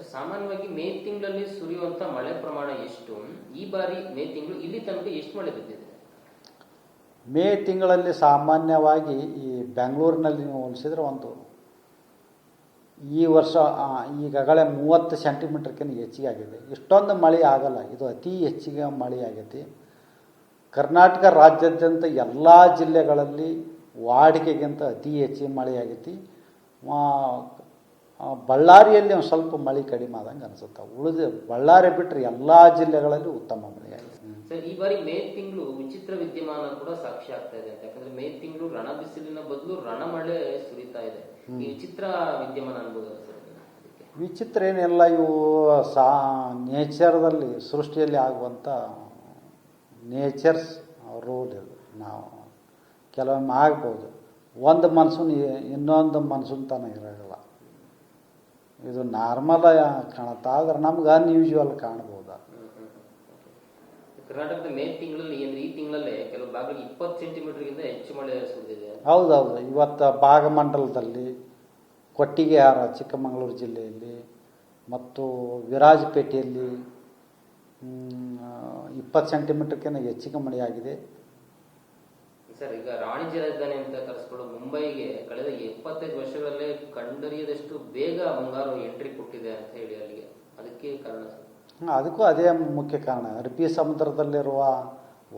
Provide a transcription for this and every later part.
Sir, ಸಾಮಾನ್ಯವಾಗಿ ಮೇ ತಿಂಗಳಲ್ಲಿ ಸುರಿಯುವಂತ ಮಳೆ ಪ್ರಮಾಣ ಎಷ್ಟು? ಈ ಬಾರಿ ಮೇ ತಿಂಗಳು ಇಲ್ಲಿ ತನಕ ಎಷ್ಟು ಮಳೆ ಬಿದ್ದಿದೆ? ಮೇ ತಿಂಗಳಲ್ಲಿ ಸಾಮಾನ್ಯವಾಗಿ ಈ ಬೆಂಗಳೂರಿನಲ್ಲಿ ನೀವು ಹೋಲಿಸಿದ್ರೆ ಈ ವರ್ಷ ಈಗಾಗಲೇ 30 ಸೆಂಟಿಮೀಟರ್ಕಿಂತ ಹೆಚ್ಚಿಗೆ ಆಗಿದೆ. ಇಷ್ಟೊಂದು ಮಳೆ ಆಗಲ್ಲ, ಇದು ಅತಿ ಹೆಚ್ಚಿಗೆ ಮಳೆ ಆಗೈತಿ. ಕರ್ನಾಟಕ ರಾಜ್ಯಾದ್ಯಂತ ಎಲ್ಲ ಜಿಲ್ಲೆಗಳಲ್ಲಿ ವಾಡಿಕೆಗಿಂತ ಅತಿ ಹೆಚ್ಚಿಗೆ ಮಳೆ ಆಗೈತಿ. ಬಳ್ಳಾರಿಯಲ್ಲಿ ಒಂದು ಸ್ವಲ್ಪ ಮಳೆ ಕಡಿಮೆ ಆದಂಗೆ ಅನಿಸುತ್ತೆ. ಉಳಿದ ಬಳ್ಳಾರಿ ಬಿಟ್ಟರೆ ಎಲ್ಲ ಜಿಲ್ಲೆಗಳಲ್ಲಿ ಉತ್ತಮ ಮಳೆ ಆಗಿದೆ. ಸರ್, ಈ ಬಾರಿ ಮೇ ತಿಂಗಳು ವಿಚಿತ್ರ ವಿದ್ಯಮಾನ ಕೂಡ ಸಾಕ್ಷಿ ಆಗ್ತಾ ಇದೆ ಅಂತ. ಯಾಕಂದ್ರೆ ಮೇ ತಿಂಗಳು ರಣ ಬಿಸಿಲಿನ ಬದಲು ರಣ ಮಳೆ ಸುರಿತಾ ಇದೆ. ಈ ವಿಚಿತ್ರ ವಿದ್ಯಮಾನ ಅನ್ಬೋದು ಸರ್? ವಿಚಿತ್ರ ಏನಿಲ್ಲ, ಇವು ನೇಚರ್ದಲ್ಲಿ ಸೃಷ್ಟಿಯಲ್ಲಿ ಆಗುವಂಥ ನೇಚರ್ಸ್ ರೂಲ್ ಇದು. ನಾವು ಕೆಲವೊಮ್ಮೆ ಆಗ್ಬೋದು, ಒಂದು ಮನ್ಸೂನ್ ಇನ್ನೊಂದು ಮನ್ಸೂನ್ ತನಕ ಇರೋಲ್ಲ. ಇದು ನಾರ್ಮಲ್ ಕಾಣುತ್ತೆ, ಆದ್ರೆ ನಮ್ಗೆ ಅನ್ಯೂಶುವಲ್ ಕಾಣ್ಬೋದು. ಕರ್ನಾಟಕದ ಮೇ ತಿಂಗಳಲ್ಲಿ ಈ ತಿಂಗಳಲ್ಲೇ ಕೆಲವು ಭಾಗದಲ್ಲಿ 20 ಸೆಂಟಿಮೀಟರ್ಗಿಂತ ಹೆಚ್ಚು ಮಳೆ ಸುರಿದಿದೆ. ಹೌದೌದು. ಇವತ್ತು ಭಾಗಮಂಡಲದಲ್ಲಿ, ಕೊಟ್ಟಿಗೆಹಾರ ಚಿಕ್ಕಮಗಳೂರು ಜಿಲ್ಲೆಯಲ್ಲಿ ಮತ್ತು ವಿರಾಜಪೇಟೆಯಲ್ಲಿ 20 ಸೆಂಟಿಮೀಟರ್ಕಿಂತ ಹೆಚ್ಚಿಗೆ ಮಳೆಯಾಗಿದೆ. ಸರ್, ಈಗ ವಾಣಿಜ್ಯ ರಾಜಧಾನಿ ಅಂತ ಕರೆಸ್ಕೊಳ್ಳೋ ಮುಂಬೈಗೆ ಕಳೆದ 75 ವರ್ಷಗಳಲ್ಲೇ ಕಂಡರಿಯದಷ್ಟು ಬೇಗ ಮುಂಗಾರು ಎಂಟ್ರಿ ಕೊಟ್ಟಿದೆ ಅಂತ ಹೇಳಿ ಅಲ್ಲಿಗೆ, ಅದಕ್ಕೆ ಕಾರಣ ಸರ್? ಅದಕ್ಕೂ ಅದೇ ಮುಖ್ಯ ಕಾರಣ. ಅರಬ್ಬಿ ಸಮುದ್ರದಲ್ಲಿರುವ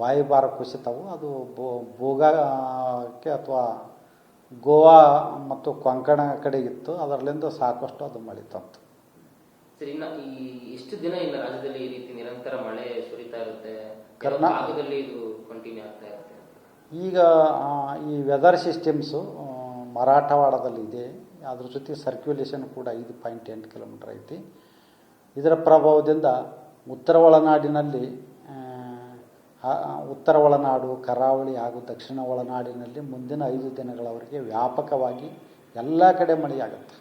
ವಾಯುಭಾರ ಕುಸಿತವು ಅದು ಭೂಗಾಕ್ಕೆ ಅಥವಾ ಗೋವಾ ಮತ್ತು ಕೊಂಕಣ ಕಡೆ ಇತ್ತು. ಅದರಲ್ಲಿಂದ ಸಾಕಷ್ಟು ಅದು ಮಳೆ ತಂತು. ಸರ್, ಇನ್ನು ಎಷ್ಟು ದಿನ ಇನ್ನು ರಾಜ್ಯದಲ್ಲಿ ಈ ರೀತಿ ನಿರಂತರ ಮಳೆ ಸುರಿತಾ ಇರುತ್ತೆ? ಭಾಗದಲ್ಲಿ ಇದು ಕಂಟಿನ್ಯೂ ಆಗ್ತಾ ಇರುತ್ತೆ. ಈಗ ಈ ವೆದರ್ ಸಿಸ್ಟಮ್ಸು ಮರಾಠವಾಡದಲ್ಲಿ ಇದೆ. ಅದ್ರ ಜೊತೆ ಸರ್ಕ್ಯುಲೇಷನ್ ಕೂಡ 5.8 ಕಿಲೋಮೀಟರ್ ಐತಿ. ಇದರ ಪ್ರಭಾವದಿಂದ ಉತ್ತರ ಒಳನಾಡಿನಲ್ಲಿ, ಉತ್ತರ ಒಳನಾಡು, ಕರಾವಳಿ ಹಾಗೂ ದಕ್ಷಿಣ ಒಳನಾಡಿನಲ್ಲಿ ಮುಂದಿನ 5 ದಿನಗಳವರೆಗೆ ವ್ಯಾಪಕವಾಗಿ ಎಲ್ಲ ಕಡೆ ಮಳೆಯಾಗುತ್ತೆ.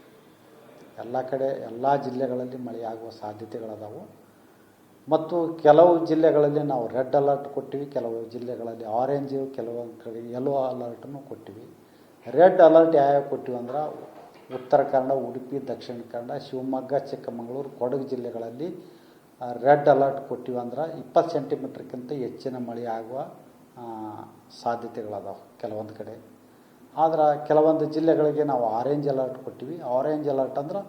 ಎಲ್ಲ ಕಡೆ ಎಲ್ಲ ಜಿಲ್ಲೆಗಳಲ್ಲಿ ಮಳೆಯಾಗುವ ಸಾಧ್ಯತೆಗಳದಾವು. ಮತ್ತು ಕೆಲವು ಜಿಲ್ಲೆಗಳಲ್ಲಿ ನಾವು ರೆಡ್ ಅಲರ್ಟ್ ಕೊಟ್ಟಿವಿ, ಕೆಲವು ಜಿಲ್ಲೆಗಳಲ್ಲಿ ಆರೆಂಜ್, ಕೆಲವೊಂದು ಕಡೆ ಯೆಲ್ಲೋ ಅಲರ್ಟನ್ನು ಕೊಟ್ಟಿವಿ. ರೆಡ್ ಅಲರ್ಟ್ ಯಾವ್ಯಾವ ಕೊಟ್ಟಿವಿ ಅಂದ್ರೆ ಉತ್ತರ ಕನ್ನಡ, ಉಡುಪಿ, ದಕ್ಷಿಣ ಕನ್ನಡ, ಶಿವಮೊಗ್ಗ, ಚಿಕ್ಕಮಗಳೂರು, ಕೊಡಗು ಜಿಲ್ಲೆಗಳಲ್ಲಿ ರೆಡ್ ಅಲರ್ಟ್ ಕೊಟ್ಟಿವಿ ಅಂದ್ರೆ 20 ಸೆಂಟಿಮೀಟರ್ಗಿಂತ ಹೆಚ್ಚಿನ ಮಳೆ ಆಗುವ ಸಾಧ್ಯತೆಗಳದಾವೆ ಕೆಲವೊಂದು ಕಡೆ. ಆದ್ರೆ ಕೆಲವೊಂದು ಜಿಲ್ಲೆಗಳಿಗೆ ನಾವು ಆರೆಂಜ್ ಅಲರ್ಟ್ ಕೊಟ್ಟಿವಿ. ಆರೆಂಜ್ ಅಲರ್ಟ್ ಅಂದ್ರೆ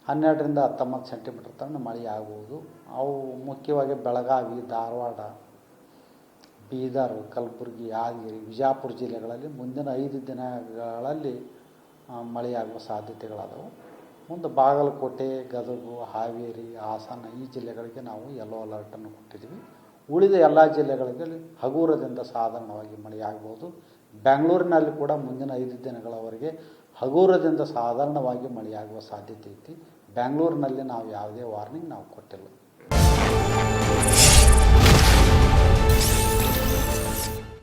12ರಿಂದ 19 ಸೆಂಟಿಮೀಟರ್ ತನಕ ಮಳೆ ಆಗುವುದು. ಅವು ಮುಖ್ಯವಾಗಿ ಬೆಳಗಾವಿ, ಧಾರವಾಡ, ಬೀದರ್, ಕಲಬುರಗಿ, ಯಾದಗಿರಿ, ವಿಜಯಪುರ ಜಿಲ್ಲೆಗಳಲ್ಲಿ ಮುಂದಿನ 5 ದಿನಗಳಲ್ಲಿ ಮಳೆಯಾಗುವ ಸಾಧ್ಯತೆಗಳಾದವು. ಮುಂದೆ ಬಾಗಲಕೋಟೆ, ಗದಗ, ಹಾವೇರಿ, ಹಾಸನ ಈ ಜಿಲ್ಲೆಗಳಿಗೆ ನಾವು ಯೆಲ್ಲೋ ಅಲರ್ಟನ್ನು ಕೊಟ್ಟಿದ್ದೀವಿ. ಉಳಿದ ಎಲ್ಲ ಜಿಲ್ಲೆಗಳಿಗೆ ಹಗುರದಿಂದ ಸಾಧಾರಣವಾಗಿ ಮಳೆಯಾಗ್ಬೋದು. ಬೆಂಗಳೂರಿನಲ್ಲಿ ಕೂಡ ಮುಂದಿನ 5 ದಿನಗಳವರೆಗೆ ಹಗುರದಿಂದ ಸಾಧಾರಣವಾಗಿ ಮಳೆಯಾಗುವ ಸಾಧ್ಯತೆ ಐತಿ. ಬೆಂಗಳೂರಿನಲ್ಲಿ ನಾವು ಯಾವುದೇ ವಾರ್ನಿಂಗ್ ನಾವು ಕೊಟ್ಟಿಲ್ಲ.